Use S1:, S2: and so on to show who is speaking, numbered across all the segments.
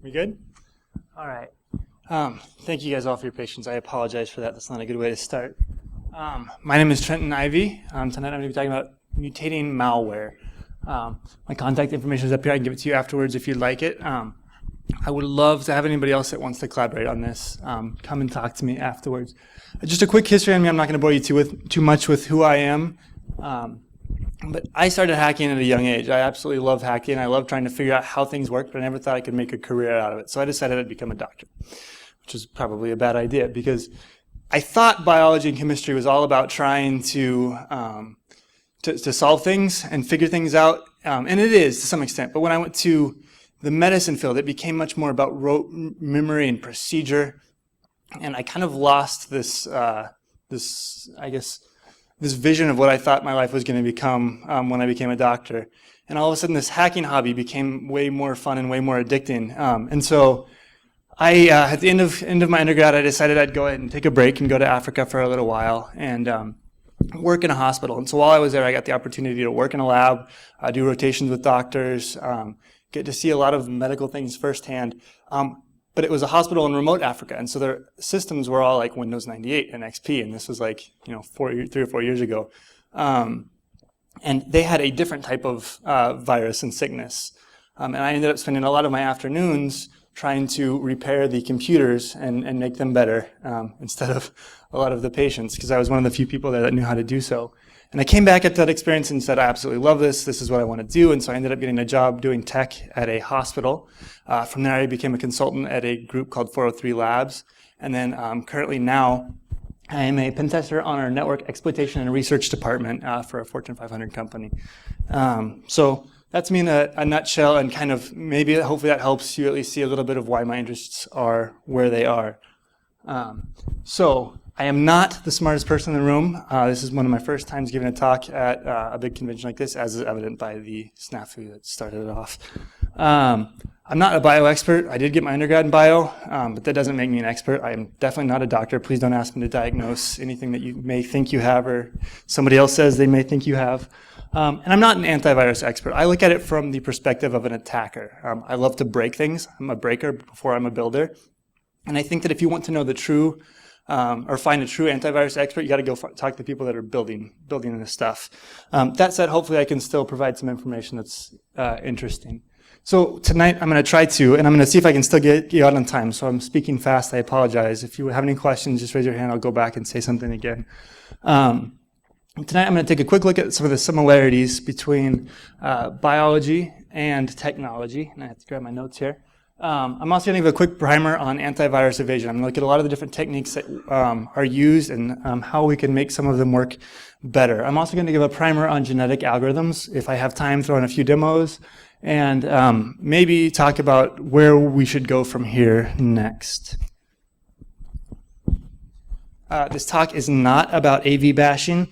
S1: We good? All right. Thank you guys all for your patience. I apologize for that. That's not a good way to start. My name is Trenton Ivey. Tonight I'm going to be talking about mutating malware. My contact information is up here. I can give it to you afterwards if you'd like it. I would love to have anybody else that wants to collaborate on this come and talk to me afterwards. Just a quick history on me. I'm not going to bore you too much with who I am. But I started hacking at a young age. I absolutely love hacking. I love trying to figure out how things work, but I never thought I could make a career out of it. So I decided I'd become a doctor, which is probably a bad idea because I thought biology and chemistry was all about trying to solve things and figure things out, and it is to some extent. But when I went to the medicine field, it became much more about rote memory and procedure, and I kind of lost this vision of what I thought my life was going to become when I became a doctor. And all of a sudden, this hacking hobby became way more fun and way more addicting. And so I, at the end of my undergrad, I decided I'd go ahead and take a break and go to Africa for a little while and work in a hospital. And so while I was there, I got the opportunity to work in a lab, do rotations with doctors, get to see a lot of medical things firsthand. But it was a hospital in remote Africa, and so their systems were all like Windows 98 and XP, and this was like 3 or 4 years ago. And they had a different type of virus and sickness. And I ended up spending a lot of my afternoons trying to repair the computers and make them better instead of a lot of the patients, because I was one of the few people there that knew how to do so. And I came back at that experience and said, I absolutely love this. This is what I want to do. And so I ended up getting a job doing tech at a hospital. From there, I became a consultant at a group called 403 Labs. And then currently now, I am a pen tester on our network exploitation and research department for a Fortune 500 company. So that's me in a nutshell, and kind of maybe hopefully that helps you at least see a little bit of why my interests are where they are. So I am not the smartest person in the room. This is one of my first times giving a talk at a big convention like this, as is evident by the snafu that started it off. I'm not a bio expert. I did get my undergrad in bio, but that doesn't make me an expert. I am definitely not a doctor. Please don't ask me to diagnose anything that you may think you have or somebody else says they may think you have. And I'm not an antivirus expert. I look at it from the perspective of an attacker. I love to break things. I'm a breaker before I'm a builder. And I think that if you want to know the true or find a true antivirus expert, you got to go talk to people that are building this stuff. That said, hopefully I can still provide some information that's interesting. So tonight I'm going to try to, and I'm going to see if I can still get you out on time. So I'm speaking fast. I apologize. If you have any questions, just raise your hand. I'll go back and say something again. Tonight I'm going to take a quick look at some of the similarities between biology and technology. And I have to grab my notes here. I'm also going to give a quick primer on antivirus evasion. I'm going to look at a lot of the different techniques that are used and how we can make some of them work better. I'm also going to give a primer on genetic algorithms. If I have time, throw in a few demos, and maybe talk about where we should go from here next. This talk is not about AV bashing.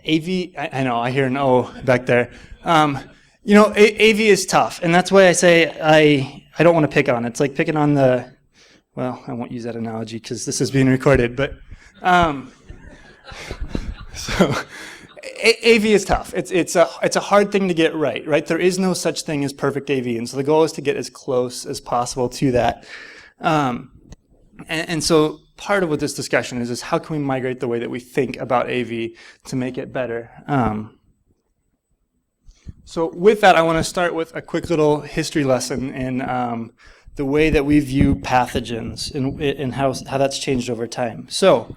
S1: I know, I hear an O back there. AV is tough, and that's why I say I don't want to pick on it. It's like picking on I won't use that analogy because this is being recorded, but so AV is tough. It's a hard thing to get right? There is no such thing as perfect AV, and so the goal is to get as close as possible to that. And so part of what this discussion is how can we migrate the way that we think about AV to make it better? So with that, I want to start with a quick little history lesson in the way that we view pathogens and how that's changed over time. So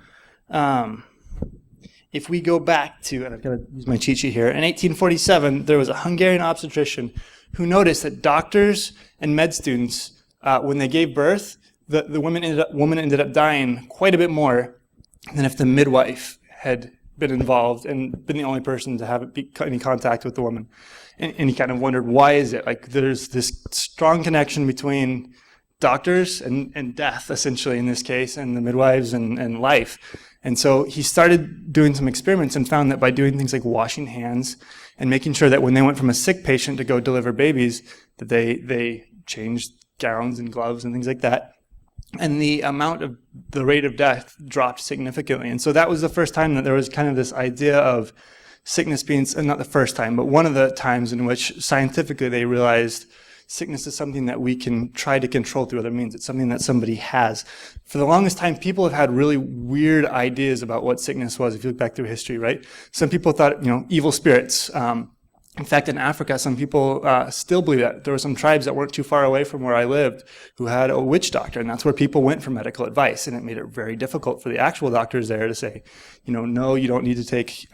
S1: if we go back to, and I've got to use my cheat sheet here, in 1847, there was a Hungarian obstetrician who noticed that doctors and med students, when they gave birth, the woman ended up dying quite a bit more than if the midwife had been involved and been the only person to have any contact with the woman. And he kind of wondered, why is it? Like, there's this strong connection between doctors and death, essentially, in this case, and the midwives and life. And so he started doing some experiments and found that by doing things like washing hands and making sure that when they went from a sick patient to go deliver babies, that they changed gowns and gloves and things like that. And the rate of death dropped significantly. And so that was the first time that there was kind of this idea of sickness being, not the first time, but one of the times in which scientifically they realized sickness is something that we can try to control through other means. It's something that somebody has. For the longest time, people have had really weird ideas about what sickness was, if you look back through history, right? Some people thought, evil spirits. In fact, in Africa, some people still believe that. There were some tribes that weren't too far away from where I lived who had a witch doctor, and that's where people went for medical advice. And it made it very difficult for the actual doctors there to say, no, you don't need to take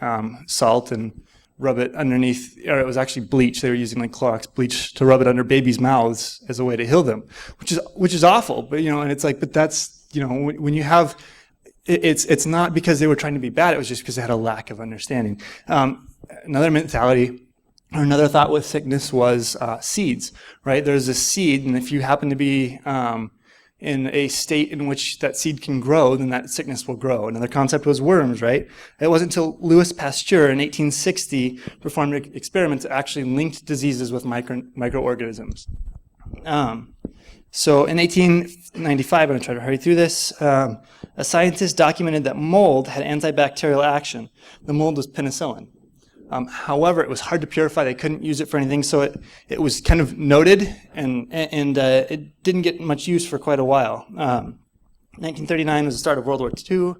S1: salt and rub it underneath, or it was actually bleach. They were using like Clorox bleach to rub it under babies' mouths as a way to heal them, which is awful. But and it's like, but that's when you have, it's not because they were trying to be bad. It was just because they had a lack of understanding. Another mentality. Or another thought with sickness was seeds, right? There's a seed, and if you happen to be in a state in which that seed can grow, then that sickness will grow. Another concept was worms, right? It wasn't until Louis Pasteur in 1860 performed experiments that actually linked diseases with microorganisms. So in 1895, I'm going to try to hurry through this, a scientist documented that mold had antibacterial action. The mold was penicillin. However, it was hard to purify. They couldn't use it for anything, so it was kind of noted, and it didn't get much use for quite a while. 1939 was the start of World War II.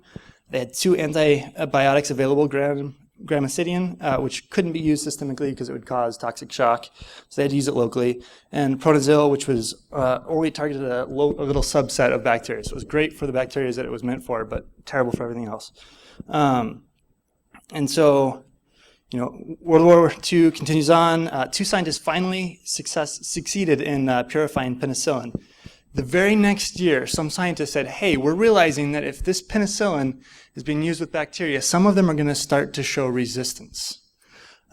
S1: They had 2 antibiotics available, gramicidian, which couldn't be used systemically because it would cause toxic shock, so they had to use it locally, and Pronazil, which was only targeted a little subset of bacteria. So it was great for the bacteria that it was meant for, but terrible for everything else. And so, World War II continues on. 2 scientists finally succeeded in purifying penicillin. The very next year, some scientists said, hey, we're realizing that if this penicillin is being used with bacteria, some of them are going to start to show resistance.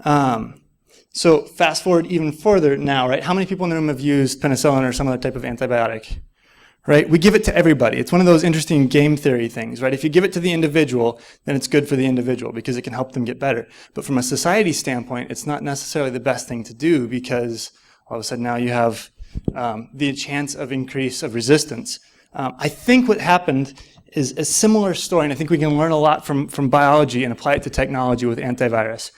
S1: So fast forward even further now, right? How many people in the room have used penicillin or some other type of antibiotic? Right? We give it to everybody. It's one of those interesting game theory things, right? If you give it to the individual, then it's good for the individual because it can help them get better. But from a society standpoint, it's not necessarily the best thing to do because all of a sudden now you have the chance of increase of resistance. I think what happened is a similar story, and I think we can learn a lot from biology and apply it to technology with antivirus.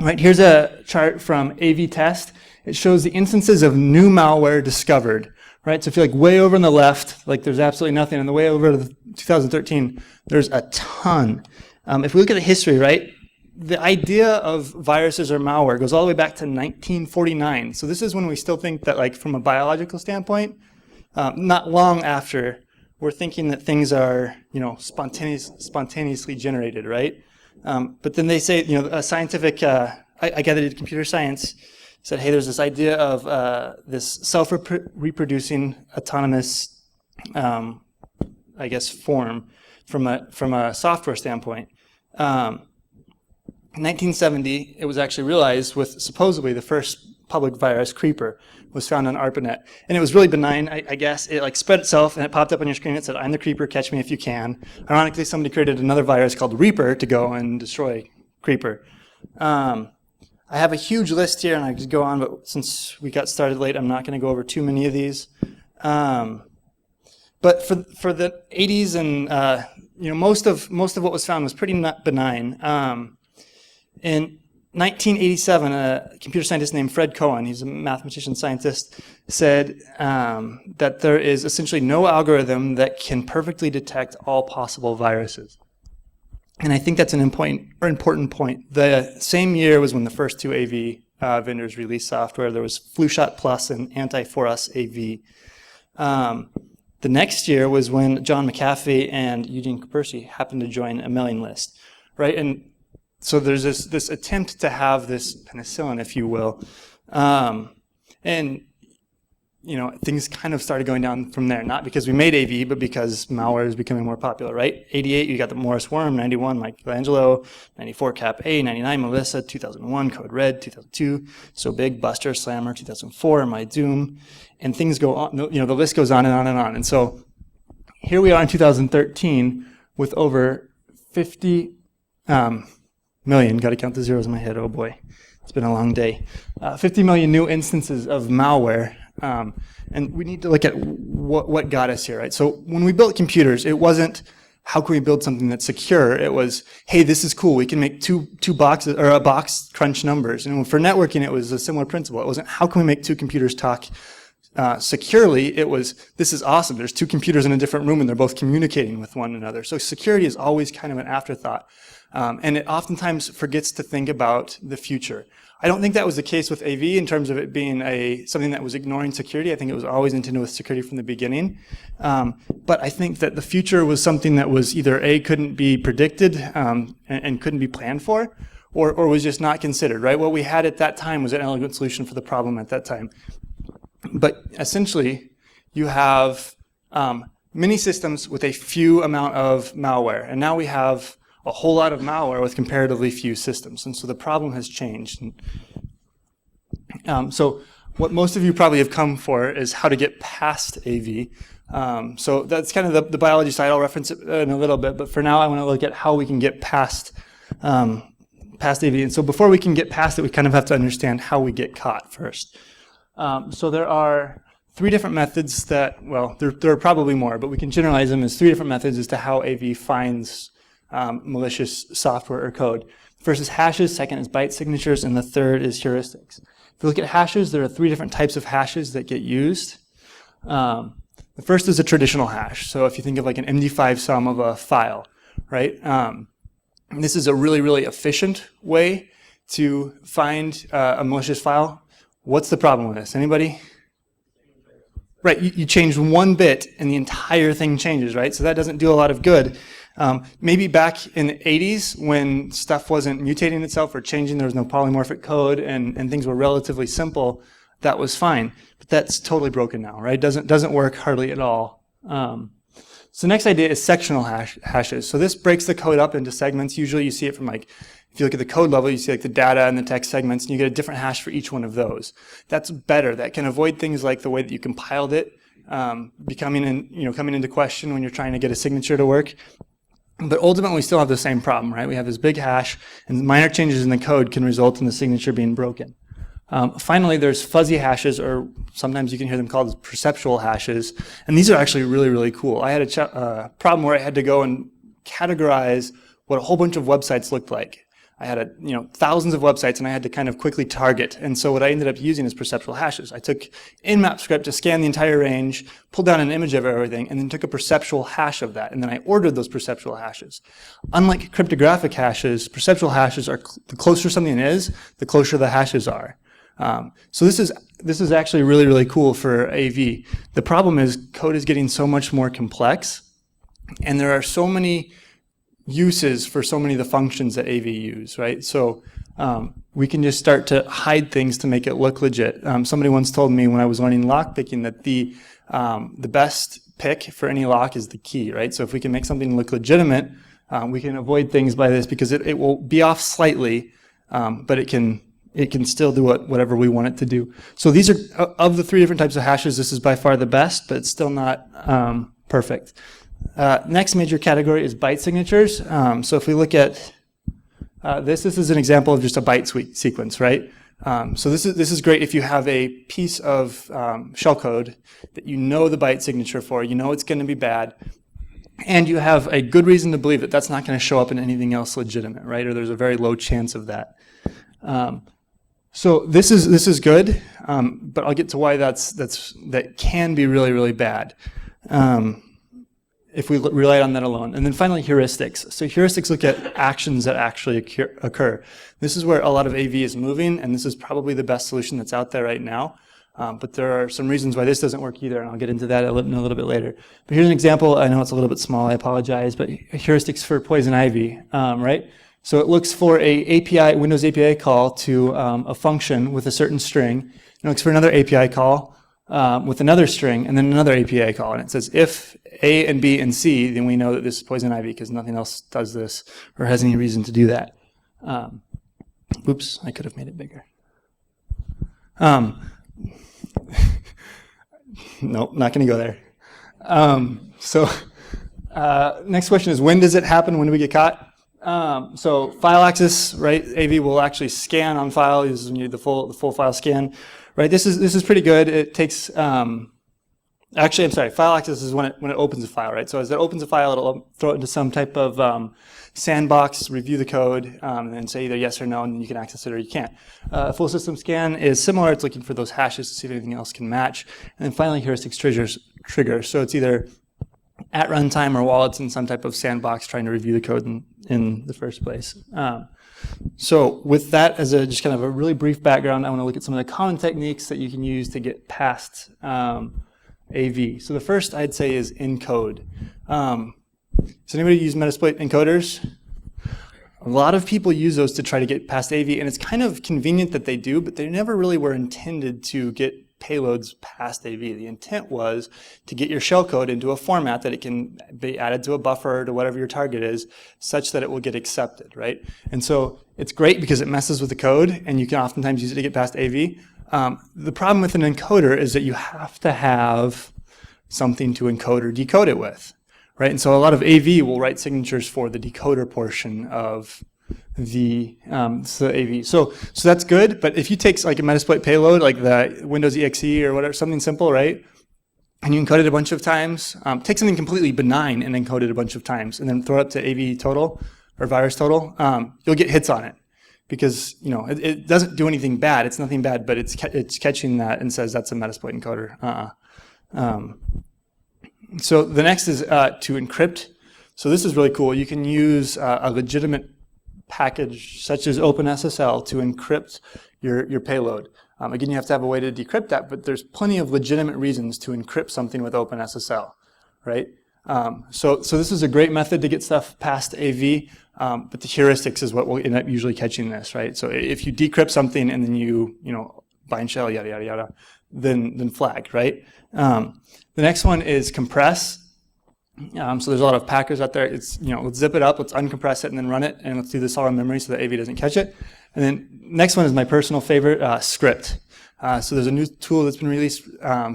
S1: Right, here's a chart from AV Test. It shows the instances of new malware discovered. Right, so if you're like way over on the left, like there's absolutely nothing, and the way over to 2013, there's a ton. If we look at the history, right, the idea of viruses or malware goes all the way back to 1949. So this is when we still think that, like, from a biological standpoint, not long after, we're thinking that things are, spontaneously generated, right? But then they say, a scientific, I gathered in computer science, said, hey, there's this idea of this self-reproducing autonomous, form from a software standpoint. In 1970, it was actually realized with supposedly the first public virus, Creeper, was found on ARPANET. And it was really benign, I guess. It spread itself, and it popped up on your screen. It said, I'm the Creeper, catch me if you can. Ironically, somebody created another virus called Reaper to go and destroy Creeper. I have a huge list here, and I could go on, but since we got started late, I'm not going to go over too many of these. But for the 80s and most of what was found was pretty benign. In 1987, a computer scientist named Fred Cohen, he's a mathematician scientist, said that there is essentially no algorithm that can perfectly detect all possible viruses. And I think that's an important point. The same year was when the first 2 AV vendors released software. There was FluShot Plus and Anti4Us AV. The next year was when John McAfee and Eugene Kapersi happened to join a mailing list, right? And so there's this attempt to have this penicillin, if you will, and things kind of started going down from there. Not because we made AV, but because malware is becoming more popular, right? 88, you got the Morris Worm. 91, Michelangelo. 94, Cap A. 99, Melissa. 2001, Code Red. 2002, So Big, Buster, Slammer. 2004, My Doom. And things go on. The list goes on and on and on. And so here we are in 2013 with over 50 million. Got to count the zeros in my head. Oh boy, it's been a long day. 50 million new instances of malware. And we need to look at what got us here, right? So when we built computers, it wasn't how can we build something that's secure? It was, hey, this is cool. We can make two boxes, or a box crunch numbers. And for networking, it was a similar principle. It wasn't, how can we make two computers talk securely? It was, this is awesome. There's two computers in a different room and they're both communicating with one another. So security is always kind of an afterthought. And it oftentimes forgets to think about the future. I don't think that was the case with AV in terms of it being something that was ignoring security. I think it was always intended with security from the beginning. But I think that the future was something that was either couldn't be predicted and couldn't be planned for, or was just not considered, right? What we had at that time was an elegant solution for the problem at that time. But essentially, you have many systems with a few amount of malware. And now we have a whole lot of malware with comparatively few systems. And so the problem has changed. So what most of you probably have come for is how to get past AV. So that's kind of the biology side. I'll reference it in a little bit. But for now, I want to look at how we can get past AV. And so before we can get past it, we kind of have to understand how we get caught first. So there are three different methods that, well, there are probably more, but we can generalize them as three different methods as to how AV finds malicious software or code. The first is hashes, second is byte signatures, and the third is heuristics. If you look at hashes, there are three different types of hashes that get used. The first is a traditional hash. So if you think of like an MD5 sum of a file, right? This is a really, really efficient way to find a malicious file. What's the problem with this? Anybody? Right, you change one bit and the entire thing changes, right? So that doesn't do a lot of good. Maybe back in the 80s when stuff wasn't mutating itself or changing, there was no polymorphic code and things were relatively simple, that was fine. But that's totally broken now, right? Doesn't work hardly at all. So the next idea is sectional hashes. So this breaks the code up into segments. Usually you see it from like, if you look at the code level, you see like the data and the text segments, and you get a different hash for each one of those. That's better. That can avoid things like the way that you compiled it coming into question when you're trying to get a signature to work. But ultimately, we still have the same problem, right? We have this big hash, and minor changes in the code can result in the signature being broken. Finally, there's fuzzy hashes, or sometimes you can hear them called as perceptual hashes, and these are actually really, really cool. I had a problem where I had to go and categorize what a whole bunch of websites looked like. I had thousands of websites, and I had to kind of quickly target. And so what I ended up using is perceptual hashes. I took in-map script to scan the entire range, pulled down an image of everything, and then took a perceptual hash of that. And then I ordered those perceptual hashes. Unlike cryptographic hashes, perceptual hashes are the closer something is, the closer the hashes are. So this is actually really, really cool for AV. The problem is code is getting so much more complex, and there are so many uses for so many of the functions that AV use, right? So we can just start to hide things to make it look legit. Somebody once told me when I was learning lock picking that the best pick for any lock is the key, right? So if we can make something look legitimate, we can avoid things by this because it will be off slightly, but it can still do whatever we want it to do. So these are, of the three different types of hashes, this is by far the best, but it's still not perfect. Next major category is byte signatures. So if we look at this is an example of just a byte sequence, right? So this is great if you have a piece of shellcode that you know the byte signature for, you know it's going to be bad, and you have a good reason to believe that that's not going to show up in anything else legitimate, right? Or there's a very low chance of that. So this is good, but I'll get to why that can be really, really bad. If we rely on that alone. And then finally, heuristics. So heuristics look at actions that actually occur. This is where a lot of AV is moving, and this is probably the best solution that's out there right now. But there are some reasons why this doesn't work either, and I'll get into that in a little bit later. But here's an example. I know it's a little bit small, I apologize, but heuristics for poison ivy, right? So it looks for a Windows API call to a function with a certain string. It looks for another API call with another string, and then another API call. And it says if A and B and C, then we know that this is poison ivy because nothing else does this or has any reason to do that. Oops, I could have made it bigger. Nope, not going to go there. Next question is, when does it happen? When do we get caught? So file access, right? AV will actually scan on file. This is when you need the full file scan, right? This is pretty good. It takes Actually, I'm sorry, file access is when it opens a file, right? So as it opens a file, it'll throw it into some type of sandbox, review the code, and then say either yes or no, and then you can access it or you can't. Full system scan is similar. It's looking for those hashes to see if anything else can match. And then finally, heuristics triggers. So it's either at runtime or while it's in some type of sandbox trying to review the code in the first place. So with that as just kind of a really brief background, I want to look at some of the common techniques that you can use to get past AV. So the first I'd say is encode. Does anybody use Metasploit encoders? A lot of people use those to try to get past AV, and it's kind of convenient that they do, but they never really were intended to get payloads past AV. The intent was to get your shellcode into a format that it can be added to a buffer or to whatever your target is, such that it will get accepted, right? And so it's great because it messes with the code, and you can oftentimes use it to get past AV. The problem with an encoder is that you have to have something to encode or decode it with, right? And so a lot of AV will write signatures for the decoder portion of the AV. So that's good, but if you take like a Metasploit payload, like the Windows EXE or whatever, something simple, right? And you encode it a bunch of times, take something completely benign and encode it a bunch of times, and then throw it up to AV total or virus total, you'll get hits on it. Because it doesn't do anything bad. It's nothing bad, but it's catching that and says that's a Metasploit encoder. So the next is to encrypt. So this is really cool. You can use a legitimate package such as OpenSSL to encrypt your payload. Again, you have to have a way to decrypt that, but there's plenty of legitimate reasons to encrypt something with OpenSSL, right? So this is a great method to get stuff past AV, but the heuristics is what will end up usually catching this, right? So if you decrypt something and then you bind shell, yada, yada, yada, then flag, right? The next one is compress. So there's a lot of packers out there. It's, let's zip it up, let's uncompress it and then run it, and let's do this all in memory so that AV doesn't catch it. And then next one is my personal favorite, script. So there's a new tool that's been released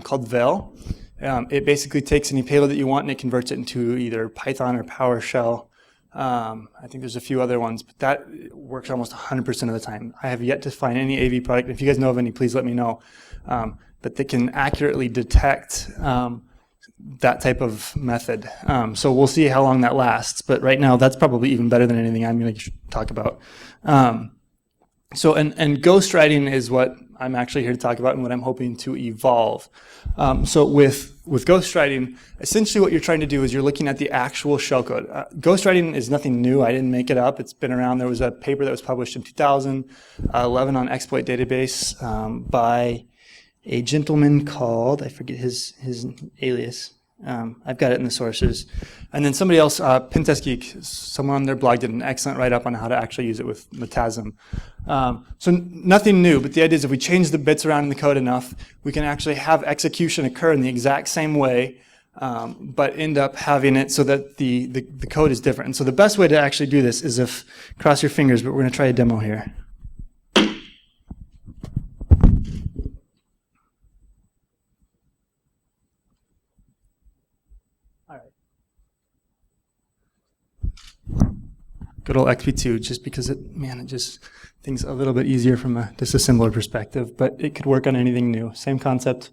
S1: called Veil. It basically takes any payload that you want and it converts it into either Python or PowerShell. I think there's a few other ones, but that works almost 100% of the time. I have yet to find any AV product. If you guys know of any, please let me know. But they can accurately detect that type of method. So we'll see how long that lasts. But right now, that's probably even better than anything I'm going to talk about. So ghostwriting is what I'm actually here to talk about and what I'm hoping to evolve. So with ghostwriting, essentially what you're trying to do is you're looking at the actual shellcode. Ghostwriting is nothing new. I didn't make it up. It's been around. There was a paper that was published in 2011 on Exploit Database by a gentleman called, I forget his alias. I've got it in the sources. And then somebody else, Pentest Geek, someone on their blog did an excellent write-up on how to actually use it with Metasm. So nothing new, but the idea is if we change the bits around in the code enough, we can actually have execution occur in the exact same way, but end up having it so that the code is different. And so the best way to actually do this is cross your fingers, but we're going to try a demo here. Good old XP2, just because it just things a little bit easier from a disassembler perspective, but it could work on anything new. Same concept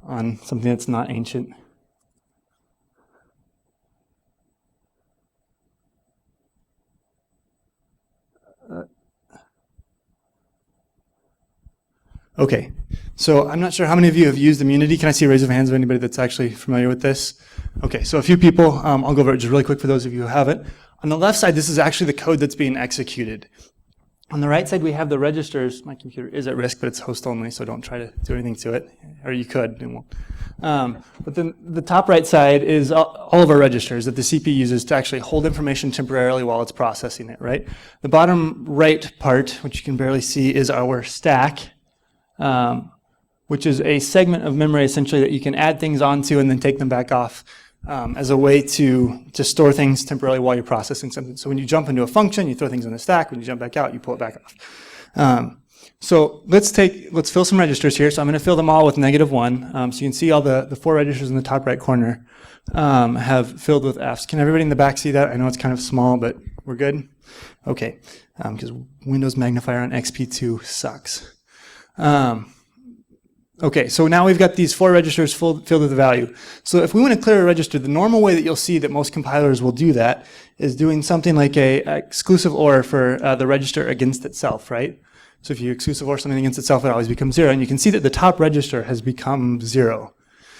S1: on something that's not ancient. Okay, so I'm not sure how many of you have used Immunity. Can I see a raise of hands of anybody that's actually familiar with this? Okay, so a few people. I'll go over it just really quick for those of you who haven't. On the left side, this is actually the code that's being executed. On the right side, we have the registers. My computer is at risk, but it's host only, so don't try to do anything to it. Or you could, and won't. But then the top right side is all of our registers that the CPU uses to actually hold information temporarily while it's processing it, right? The bottom right part, which you can barely see, is our stack, which is a segment of memory, essentially, that you can add things onto and then take them back off. As a way to store things temporarily while you're processing something. So when you jump into a function, you throw things in the stack. When you jump back out, you pull it back off. So let's fill some registers here. So I'm going to fill them all with -1. So you can see all the 4 registers in the top right corner have filled with Fs. Can everybody in the back see that? I know it's kind of small, but we're good? Okay, because Windows magnifier on XP2 sucks. Okay, so now we've got these 4 registers filled with the value. So if we want to clear a register, the normal way that you'll see that most compilers will do that is doing something like a exclusive OR for the register against itself, right? So if you exclusive OR something against itself, it always becomes 0, and you can see that the top register has become 0.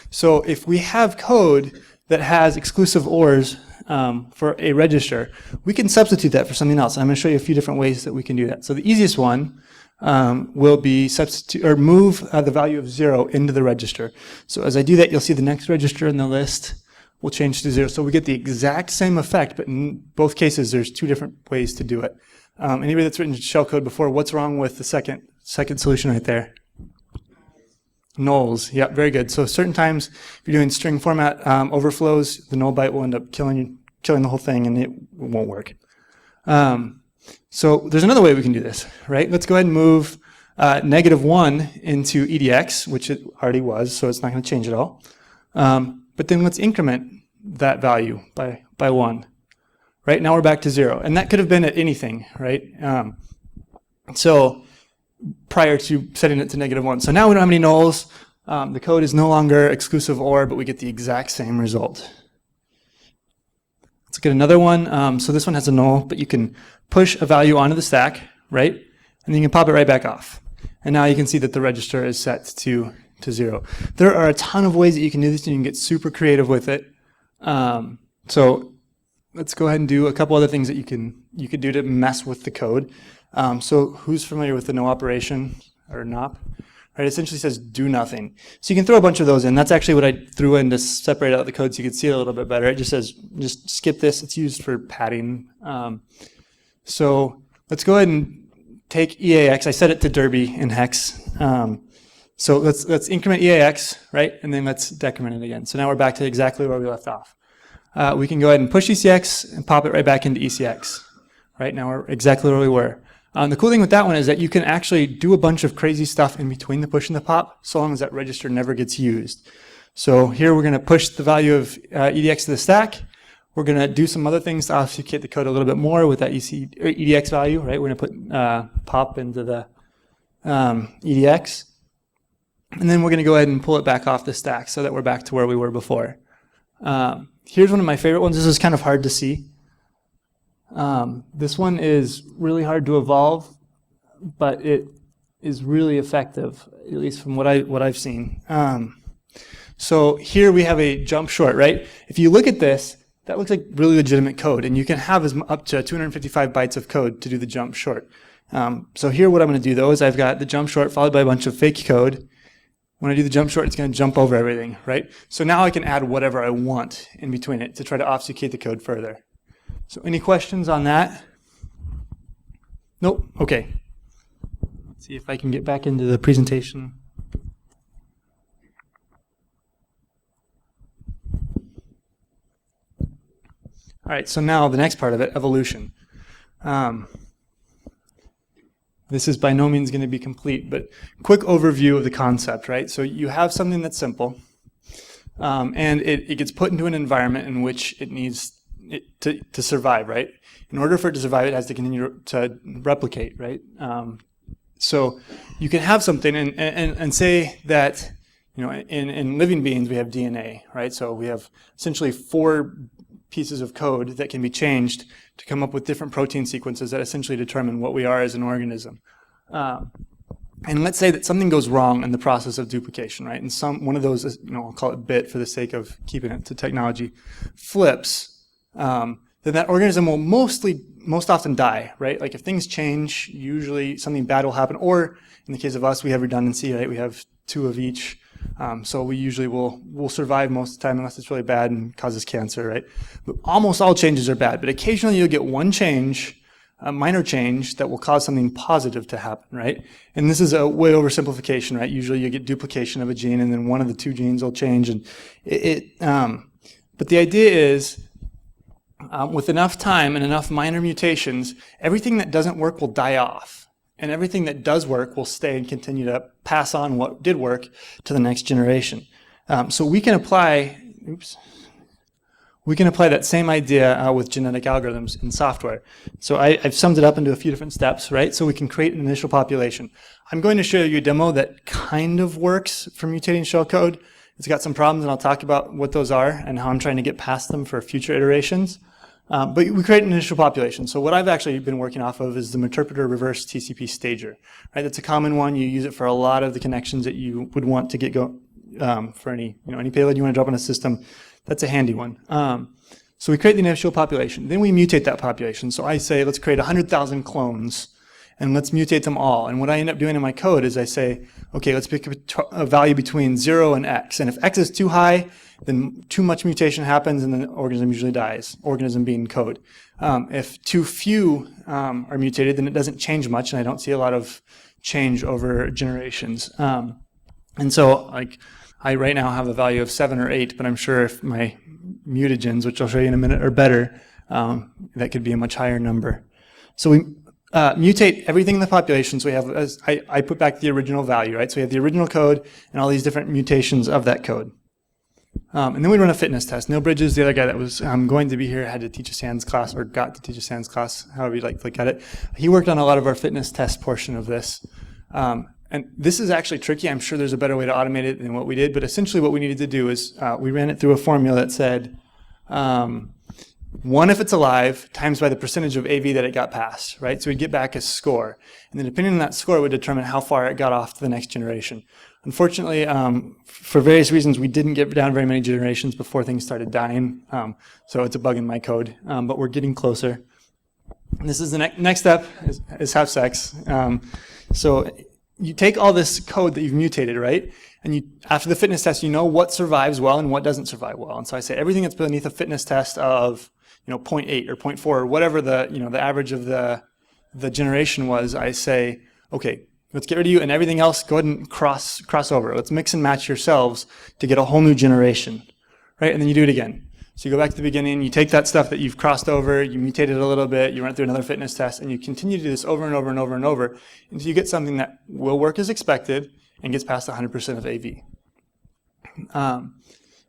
S1: So if we have code that has exclusive ORs for a register, we can substitute that for something else. And I'm going to show you a few different ways that we can do that. So the easiest one will be substitute or move the value of 0 into the register. So as I do that, you'll see the next register in the list will change to 0. So we get the exact same effect, but in both cases, there's 2 different ways to do it. Anybody that's written shellcode before, what's wrong with the second solution right there? Nulls. Yeah, very good. So certain times, if you're doing string format overflows, the null byte will end up killing the whole thing, and it won't work. So there's another way we can do this, right? Let's go ahead and move -1 into EDX, which it already was, so it's not going to change at all. But then let's increment that value by 1. Right now we're back to 0, and that could have been at anything, right? So prior to setting it to -1. So now we don't have any nulls. The code is no longer exclusive OR, but we get the exact same result. Let's look at another one. So this one has a null, but you can push a value onto the stack, right? And then you can pop it right back off. And now you can see that the register is set to 0. There are a ton of ways that you can do this, and you can get super creative with it. So let's go ahead and do a couple other things that you could do to mess with the code. So who's familiar with the no operation, or NOP? Right, it essentially says do nothing. So you can throw a bunch of those in. That's actually what I threw in to separate out the code so you could see it a little bit better. It just says just skip this. It's used for padding. So let's go ahead and take EAX. I set it to Derby in hex. So let's increment EAX, right? And then let's decrement it again. So now we're back to exactly where we left off. We can go ahead and push ECX and pop it right back into ECX. Right now we're exactly where we were. The cool thing with that one is that you can actually do a bunch of crazy stuff in between the push and the pop, so long as that register never gets used. So here we're going to push the value of EDX to the stack. We're going to do some other things to obfuscate the code a little bit more with that EDX value, right? We're going to put pop into the EDX. And then we're going to go ahead and pull it back off the stack so that we're back to where we were before. Here's one of my favorite ones. This is kind of hard to see. This one is really hard to evolve, but it is really effective, at least from what I've seen. So here we have a jump short, right? If you look at this, that looks like really legitimate code, and you can have up to 255 bytes of code to do the jump short. So here what I'm going to do, though, is I've got the jump short followed by a bunch of fake code. When I do the jump short, it's going to jump over everything, right? So now I can add whatever I want in between it to try to obfuscate the code further. So any questions on that? Nope. Okay. Let's see if I can get back into the presentation. All right, so now the next part of it, evolution. This is by no means going to be complete, but quick overview of the concept, right? So you have something that's simple, and it gets put into an environment in which it needs to survive, right? In order for it to survive, it has to continue to replicate, right? So you can have something and say that, you know, in living beings we have DNA, right? So we have essentially 4 pieces of code that can be changed to come up with different protein sequences that essentially determine what we are as an organism. And let's say that something goes wrong in the process of duplication, right? And one of those, you know, I'll call it bit for the sake of keeping it to technology, flips. Then that organism will most often die, right? Like if things change, usually something bad will happen. Or in the case of us, we have redundancy, right? We have 2 of each. So we usually will survive most of the time unless it's really bad and causes cancer, right? But almost all changes are bad, but occasionally you'll get one change, a minor change, that will cause something positive to happen, right? And this is a way oversimplification, right? Usually you get duplication of a gene and then one of the 2 genes will change. And but the idea is, with enough time and enough minor mutations, everything that doesn't work will die off. And everything that does work will stay and continue to pass on what did work to the next generation. So we can apply we can apply that same idea with genetic algorithms in software. So I've summed it up into a few different steps, right? So we can create an initial population. I'm going to show you a demo that kind of works for mutating shellcode. It's got some problems, and I'll talk about what those are and how I'm trying to get past them for future iterations. But we create an initial population. So what I've actually been working off of is the Meterpreter reverse TCP stager. Right? That's a common one. You use it for a lot of the connections that you would want to get for any payload you want to drop on a system. That's a handy one. So we create the initial population. Then we mutate that population. So I say, let's create 100,000 clones, and let's mutate them all. And what I end up doing in my code is I say, okay, let's pick a value between 0 and x. And if x is too high, then too much mutation happens, and the organism usually dies, organism being code. If too few are mutated, then it doesn't change much, and I don't see a lot of change over generations. And so, like, I right now have a value of 7 or 8, but I'm sure if my mutagens, which I'll show you in a minute, are better, that could be a much higher number. So we mutate everything in the population. So we have, I put back the original value, right? So we have the original code and all these different mutations of that code. And then we run a fitness test. Neil Bridges, the other guy that was going to be here, had to teach a SANS class, or got to teach a SANS class, however you'd like to look at it. He worked on a lot of our fitness test portion of this. And this is actually tricky. I'm sure there's a better way to automate it than what we did, but essentially what we needed to do is we ran it through a formula that said 1 if it's alive times by the percentage of AV that it got past, right? So we'd get back a score. And then depending on that score, it would determine how far it got off to the next generation. Unfortunately, for various reasons, we didn't get down very many generations before things started dying. So it's a bug in my code, but we're getting closer. And this is the next step, is have sex. So you take all this code that you've mutated, right? And after the fitness test, you know what survives well and what doesn't survive well. And so I say everything that's beneath a fitness test of 0.8 or 0.4 or whatever the the average of the generation was, I say, okay, let's get rid of you, and everything else, go ahead and cross over. Let's mix and match yourselves to get a whole new generation, right? And then you do it again. So you go back to the beginning, you take that stuff that you've crossed over, you mutate it a little bit, you run it through another fitness test, and you continue to do this over and over and over and over until you get something that will work as expected and gets past 100% of AV.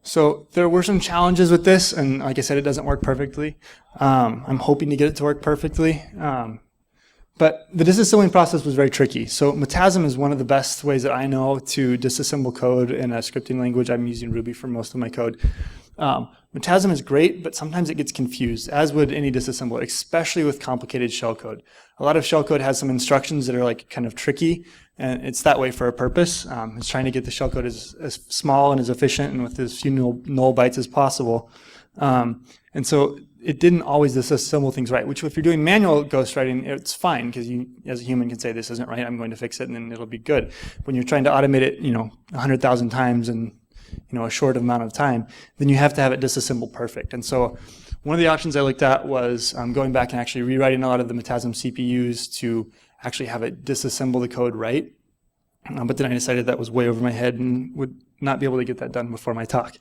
S1: So there were some challenges with this, and like I said, it doesn't work perfectly. I'm hoping to get it to work perfectly. But the disassembling process was very tricky. So Metasm is one of the best ways that I know to disassemble code in a scripting language. I'm using Ruby for most of my code. Metasm is great, but sometimes it gets confused, as would any disassembler, especially with complicated shellcode. A lot of shellcode has some instructions that are like kind of tricky, and it's that way for a purpose. It's trying to get the shellcode as small and as efficient and with as few null bytes as possible. And so it didn't always disassemble things right, which if you're doing manual ghostwriting, it's fine, because you, as a human, can say this isn't right, I'm going to fix it, and then it'll be good. When you're trying to automate it, 100,000 times in a short amount of time, then you have to have it disassemble perfect. And so one of the options I looked at was going back and actually rewriting a lot of the Metasm CPUs to actually have it disassemble the code right. But then I decided that was way over my head and would not be able to get that done before my talk.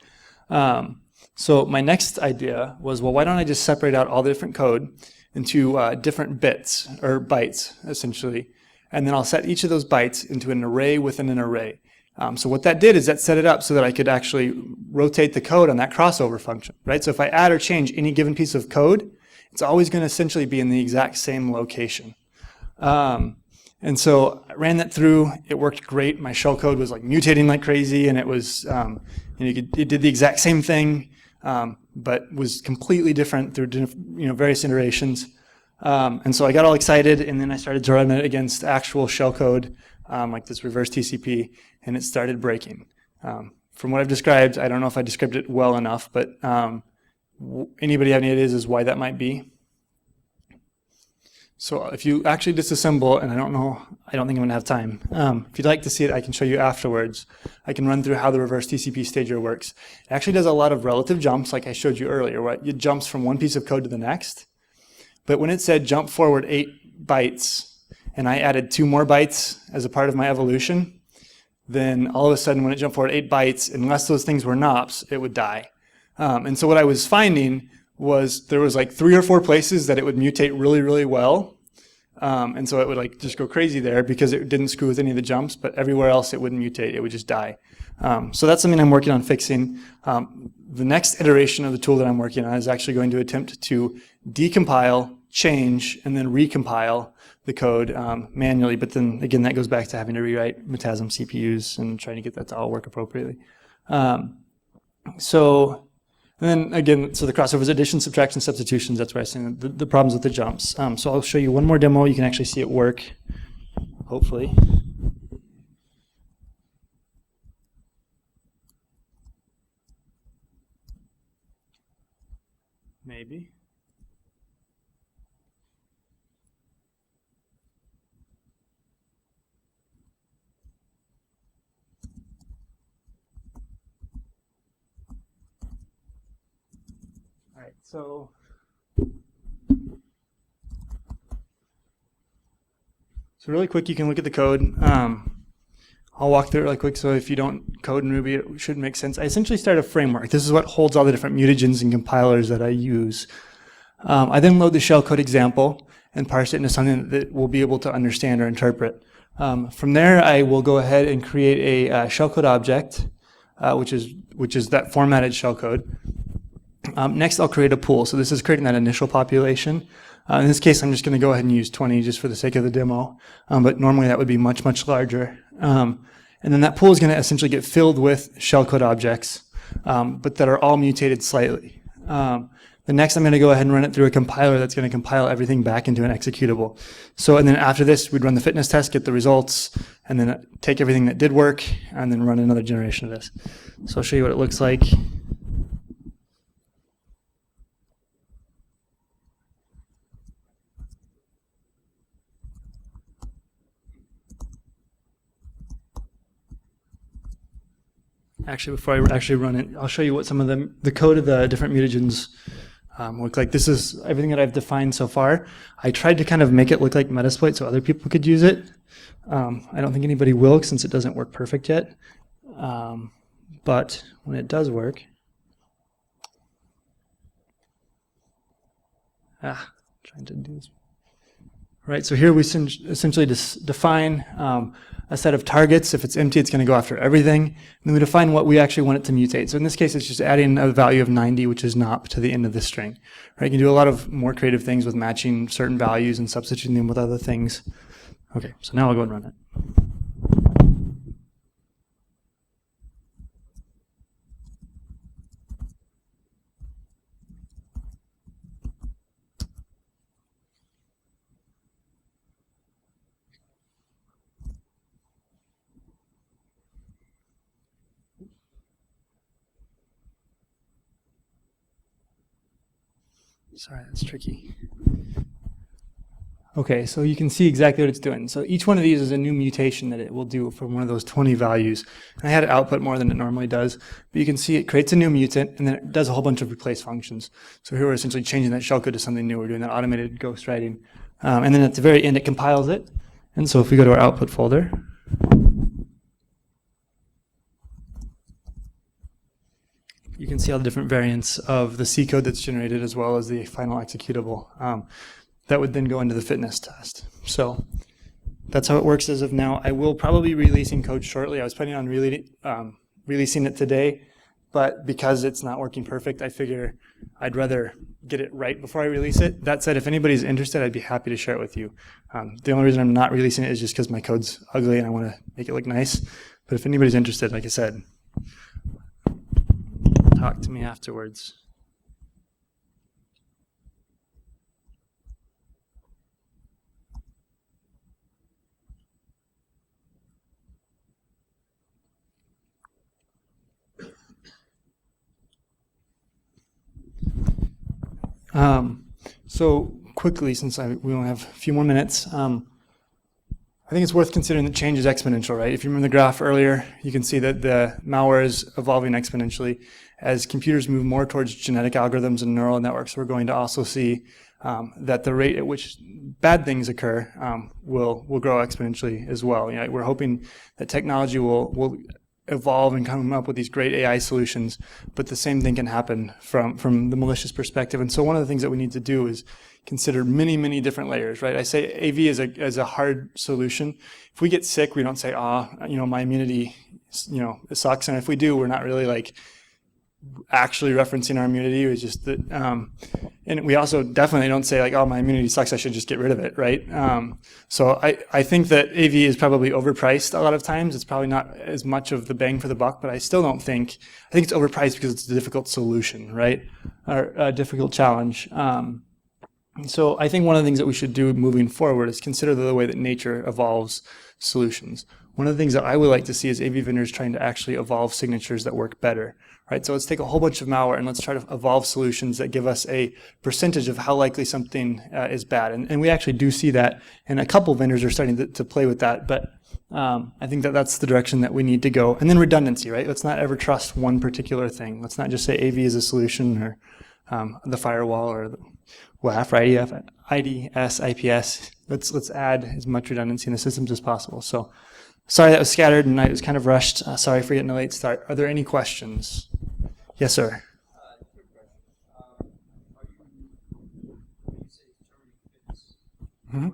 S1: So my next idea was, well, why don't I just separate out all the different code into different bits, or bytes, essentially. And then I'll set each of those bytes into an array within an array. So what that did is that set it up so that I could actually rotate the code on that crossover function, right? So if I add or change any given piece of code, it's always going to essentially be in the exact same location. And so I ran that through. It worked great. My shell code was like mutating like crazy, and it was it did the exact same thing, but was completely different through various iterations. And so I got all excited, and then I started to run it against actual shell code, like this reverse TCP, and it started breaking. From what I've described, I don't know if I described it well enough, but anybody have any ideas as why that might be? So if you actually disassemble, and I don't think I'm going to have time. If you'd like to see it, I can show you afterwards. I can run through how the reverse TCP stager works. It actually does a lot of relative jumps, like I showed you earlier, where it jumps from one piece of code to the next. But when it said jump forward 8 bytes, and I added 2 more bytes as a part of my evolution, then all of a sudden when it jumped forward 8 bytes, unless those things were NOPs, it would die. And so what I was finding was there was like 3 or 4 places that it would mutate really, really well. And so it would like just go crazy there because it didn't screw with any of the jumps, but everywhere else it wouldn't mutate, it would just die. So that's something I'm working on fixing. the next iteration of the tool that I'm working on is actually going to attempt to decompile, change, and then recompile the code manually. But then again, that goes back to having to rewrite Metasm CPUs and trying to get that to all work appropriately. So then again, so the crossover is addition, subtraction, substitutions. That's where I see the problems with the jumps. So I'll show you one more demo. You can actually see it work, hopefully. Maybe. All right, so really quick, you can look at the code. I'll walk through it really quick, so if you don't code in Ruby, it should make sense. I essentially start a framework. This is what holds all the different mutagens and compilers that I use. I then load the shellcode example and parse it into something that we'll be able to understand or interpret. From there, I will go ahead and create a shellcode object, which is that formatted shellcode. Next, I'll create a pool. So this is creating that initial population. In this case, I'm just going to go ahead and use 20 just for the sake of the demo. But normally that would be much, much larger. And then that pool is going to essentially get filled with shellcode objects, but that are all mutated slightly. The next, I'm going to go ahead and run it through a compiler that's going to compile everything back into an executable. So, and then after this, we'd run the fitness test, get the results, and then take everything that did work, and then run another generation of this. So I'll show you what it looks like. Actually, before I actually run it, I'll show you what some of the code of the different mutagens look like. This is everything that I've defined so far. I tried to kind of make it look like Metasploit so other people could use it. I don't think anybody will since it doesn't work perfect yet. But when it does work, trying to do this. Right, so here we essentially define a set of targets. If it's empty, it's going to go after everything. And then we define what we actually want it to mutate. So in this case, it's just adding a value of 90, which is NOP, to the end of the string. Right, you can do a lot of more creative things with matching certain values and substituting them with other things. Okay, so now I'll go and run it. Sorry, that's tricky. Okay, so you can see exactly what it's doing. So each one of these is a new mutation that it will do from one of those 20 values. And I had it output more than it normally does, but you can see it creates a new mutant, and then it does a whole bunch of replace functions. So here we're essentially changing that shellcode to something new. We're doing that automated ghost writing. And then at the very end, it compiles it. And so if we go to our output folder, you can see all the different variants of the C code that's generated as well as the final executable that would then go into the fitness test. So that's how it works as of now. I will probably be releasing code shortly. I was planning on releasing it today, but because it's not working perfect, I figure I'd rather get it right before I release it. That said, if anybody's interested, I'd be happy to share it with you. The only reason I'm not releasing it is just because my code's ugly and I want to make it look nice. But if anybody's interested, like I said, talk to me afterwards. So quickly, since we only have a few more minutes, I think it's worth considering that change is exponential, right? If you remember the graph earlier, you can see that the malware is evolving exponentially. As computers move more towards genetic algorithms and neural networks, we're going to also see that the rate at which bad things occur will grow exponentially as well. You know, we're hoping that technology will evolve and come up with these great AI solutions, but the same thing can happen from the malicious perspective. And so one of the things that we need to do is consider many, many different layers, right? I say AV is a hard solution. If we get sick, we don't say, my immunity, it sucks. And if we do, we're not really like actually referencing our immunity. It was just that, and we also definitely don't say like, oh, my immunity sucks, I should just get rid of it, right? So I think that AV is probably overpriced a lot of times. It's probably not as much of the bang for the buck, but I still don't think, I think it's overpriced because it's a difficult solution, right? Or a difficult challenge. So I think one of the things that we should do moving forward is consider the way that nature evolves solutions. One of the things that I would like to see is AV vendors trying to actually evolve signatures that work better, right? So let's take a whole bunch of malware and let's try to evolve solutions that give us a percentage of how likely something is bad. And we actually do see that, and a couple vendors are starting to play with that, but I think that that's the direction that we need to go. And then redundancy, right? Let's not ever trust one particular thing. Let's not just say AV is a solution or the firewall or the WAF, or IDS, IPS. Let's add as much redundancy in the systems as possible. So sorry that was scattered and I was kind of rushed. Sorry for getting a late start. Are there any questions? Yes, sir. Mm-hmm.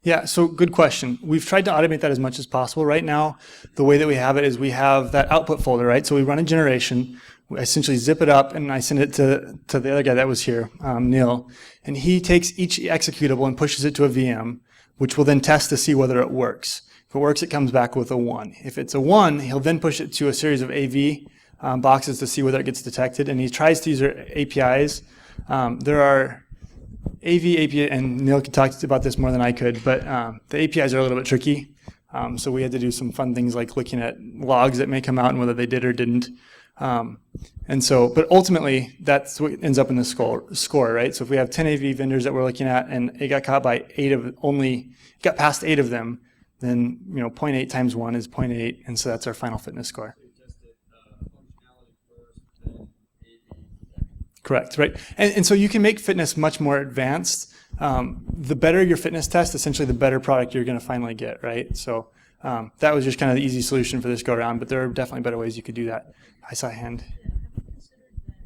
S1: Yeah, so good question. We've tried to automate that as much as possible. Right now, the way that we have it is we have that output folder, right? So we run a generation. I essentially zip it up and I send it to the other guy that was here, Neil, and he takes each executable and pushes it to a VM, which will then test to see whether it works. If it works, it comes back with a 1. If it's a 1, he'll then push it to a series of AV boxes to see whether it gets detected, and he tries to use our APIs. There are AV API, and Neil could talk about this more than I could, but the APIs are a little bit tricky. So we had to do some fun things like looking at logs that may come out and whether they did or didn't. But ultimately, that's what ends up in the score, right? So if we have 10 AV vendors that we're looking at and it got caught by got past 8 of them, then 0.8 times 1 is 0.8, and so that's our final fitness score. Correct, right? And so you can make fitness much more advanced. The better your fitness test, essentially the better product you're going to finally get, right? So that was just kind of the easy solution for this go around, but there are definitely better ways you could do that. I saw a hand.
S2: Have you considered that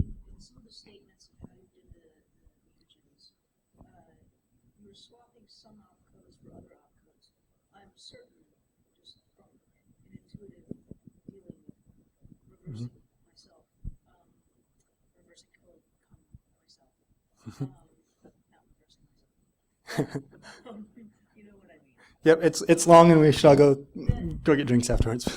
S2: in some of the statements of how you did the mutagens, you were swapping some opcodes for other opcodes? I'm certain, just from an intuitive dealing with reversing myself, reversing code myself, but not reversing myself. You know what I mean?
S1: Yep, it's long and we should all go get drinks afterwards.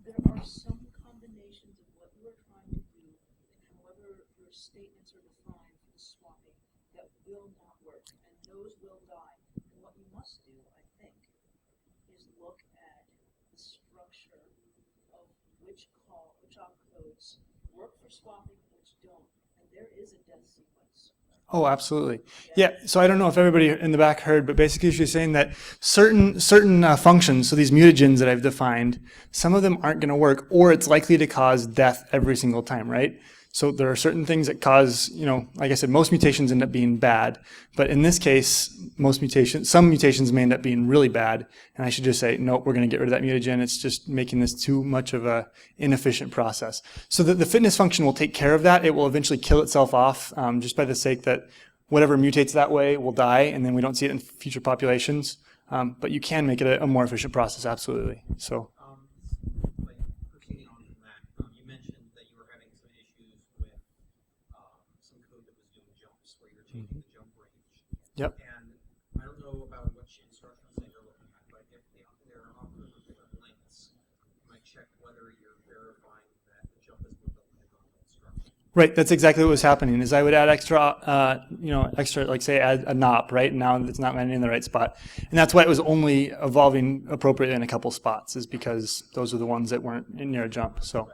S2: There are some combinations of what you are trying to do and however your statements are defined for the swapping that will not work, and those will die. And what you must do, I think, is look at the structure of which opcodes work for swapping and which don't, and there is a death sequence.
S1: Oh, absolutely. Yeah, so I don't know if everybody in the back heard, but basically she's saying that certain functions, so these mutagens that I've defined, some of them aren't going to work, or it's likely to cause death every single time, right? So there are certain things that cause, like I said, most mutations end up being bad, but in this case, some mutations may end up being really bad, and I should just say, nope, we're going to get rid of that mutagen. It's just making this too much of a inefficient process. So the fitness function will take care of that. It will eventually kill itself off, just by the sake that whatever mutates that way will die, and then we don't see it in future populations. But you can make it a more efficient process, absolutely. So. Yep.
S3: And I don't know about which instructions that you're looking at, but if there are different lengths, you might check whether you're verifying that the jump is moved up in the instruction.
S1: Right, that's exactly what was happening. Is I would add extra, like say add a NOP, right? Now it's not landing in the right spot, and that's why it was only evolving appropriately in a couple spots, is because those are the ones that weren't near a jump. So.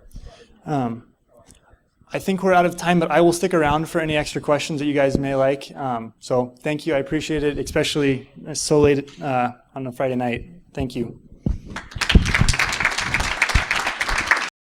S1: I think we're out of time, but I will stick around for any extra questions that you guys may like. So thank you. I appreciate it, especially so late on a Friday night. Thank you.